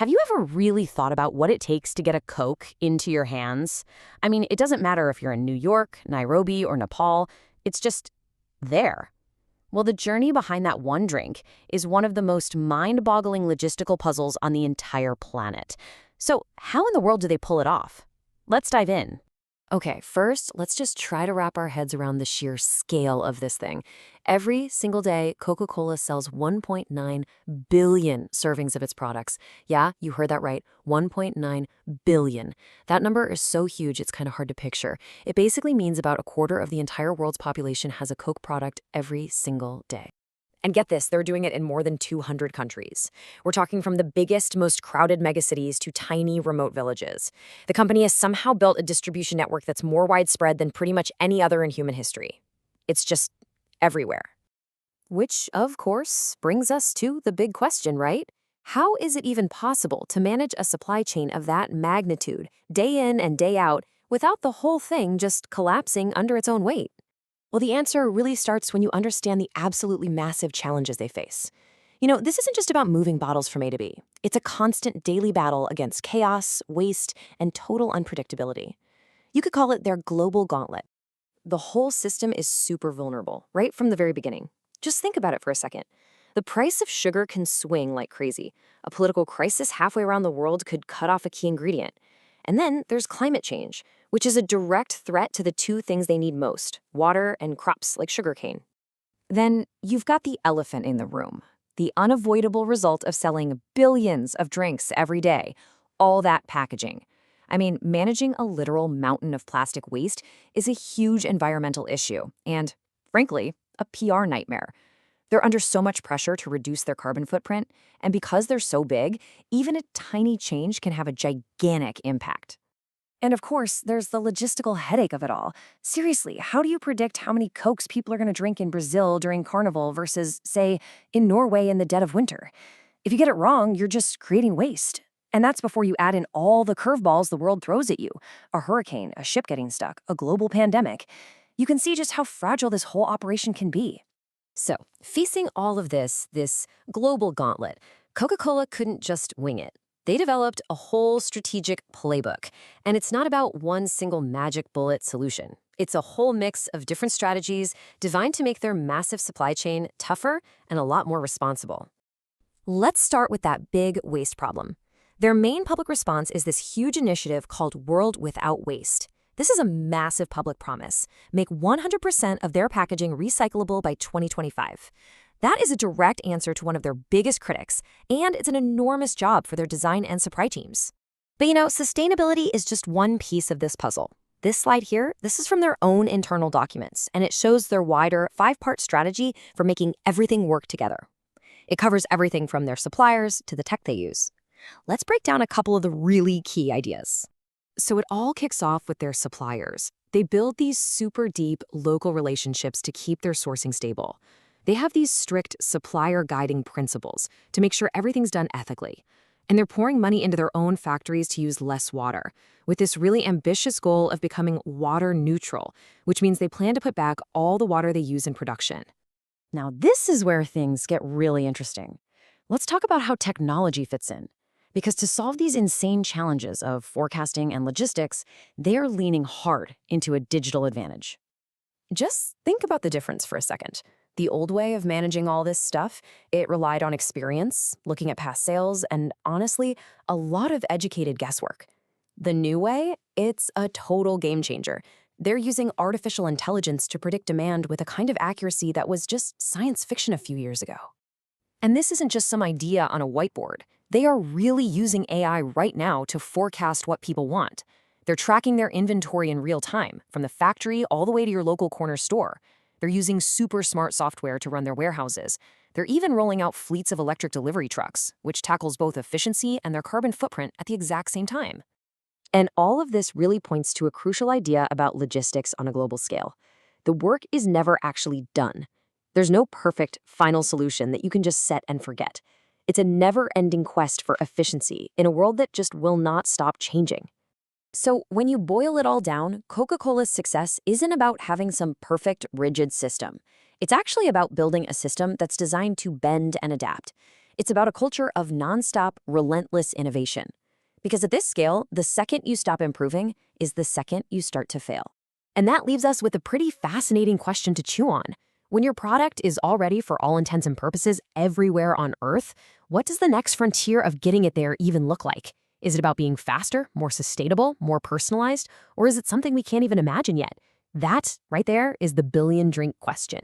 Have you ever really thought about what it takes to get a Coke into your hands? I mean, it doesn't matter if you're in New York, Nairobi, or Nepal, it's just there. Well, the journey behind that one drink is one of the most mind-boggling logistical puzzles on the entire planet. So, how in the world do they pull it off? Let's dive in. Okay, first, let's just try to wrap our heads around the sheer scale of this thing. Every single day, Coca-Cola sells 1.9 billion servings of its products. Yeah, you heard that right, 1.9 billion. That number is so huge, it's kind of hard to picture. It basically means about a quarter of the entire world's population has a Coke product every single day. And get this, they're doing it in more than 200 countries. We're talking from the biggest, most crowded megacities to tiny remote villages. The company has somehow built a distribution network that's more widespread than pretty much any other in human history. It's just everywhere. Which, of course, brings us to the big question, right? How is it even possible to manage a supply chain of that magnitude, day in and day out, without the whole thing just collapsing under its own weight? Well, the answer really starts when you understand the absolutely massive challenges they face. This isn't just about moving bottles from A to B. It's a constant daily battle against chaos, waste, and total unpredictability. You could call it their global gauntlet. The whole system is super vulnerable, right from the very beginning. Just think about it for a second. The price of sugar can swing like crazy. A political crisis halfway around the world could cut off a key ingredient. And then there's climate change, which is a direct threat to the two things they need most, water and crops like sugarcane. Then you've got the elephant in the room, the unavoidable result of selling billions of drinks every day, all that packaging. I mean, managing a literal mountain of plastic waste is a huge environmental issue and, frankly, a PR nightmare. They're under so much pressure to reduce their carbon footprint, and because they're so big, even a tiny change can have a gigantic impact. And of course, there's the logistical headache of it all. Seriously, how do you predict how many Cokes people are going to drink in Brazil during Carnival versus, say, in Norway in the dead of winter? If you get it wrong, you're just creating waste. And that's before you add in all the curveballs the world throws at you. A hurricane, a ship getting stuck, a global pandemic. You can see just how fragile this whole operation can be. So, facing all of this global gauntlet, Coca-Cola couldn't just wing it. They developed a whole strategic playbook, and it's not about one single magic bullet solution. It's a whole mix of different strategies designed to make their massive supply chain tougher and a lot more responsible. Let's start with that big waste problem. Their main public response is this huge initiative called World Without Waste. This is a massive public promise. Make 100% of their packaging recyclable by 2025. That is a direct answer to one of their biggest critics, and it's an enormous job for their design and supply teams. But sustainability is just one piece of this puzzle. This slide here, this is from their own internal documents, and it shows their wider 5-part strategy for making everything work together. It covers everything from their suppliers to the tech they use. Let's break down a couple of the really key ideas. So it all kicks off with their suppliers. They build these super deep local relationships to keep their sourcing stable. They have these strict supplier guiding principles to make sure everything's done ethically. And they're pouring money into their own factories to use less water, with this really ambitious goal of becoming water neutral, which means they plan to put back all the water they use in production. Now, this is where things get really interesting. Let's talk about how technology fits in. Because to solve these insane challenges of forecasting and logistics, they're leaning hard into a digital advantage. Just think about the difference for a second. The old way of managing all this stuff, it relied on experience, looking at past sales, and honestly, a lot of educated guesswork. The new way, it's a total game changer. They're using artificial intelligence to predict demand with a kind of accuracy that was just science fiction a few years ago. And this isn't just some idea on a whiteboard. They are really using AI right now to forecast what people want. They're tracking their inventory in real time, from the factory all the way to your local corner store. They're using super smart software to run their warehouses. They're even rolling out fleets of electric delivery trucks, which tackles both efficiency and their carbon footprint at the exact same time. And all of this really points to a crucial idea about logistics on a global scale. The work is never actually done. There's no perfect final solution that you can just set and forget. It's a never-ending quest for efficiency in a world that just will not stop changing. So when you boil it all down, Coca-Cola's success isn't about having some perfect, rigid system. It's actually about building a system that's designed to bend and adapt. It's about a culture of nonstop, relentless innovation. Because at this scale, the second you stop improving is the second you start to fail. And that leaves us with a pretty fascinating question to chew on. When your product is already, for all intents and purposes, everywhere on Earth, what does the next frontier of getting it there even look like? Is it about being faster, more sustainable, more personalized, or is it something we can't even imagine yet? That, right there, is the billion-drink question.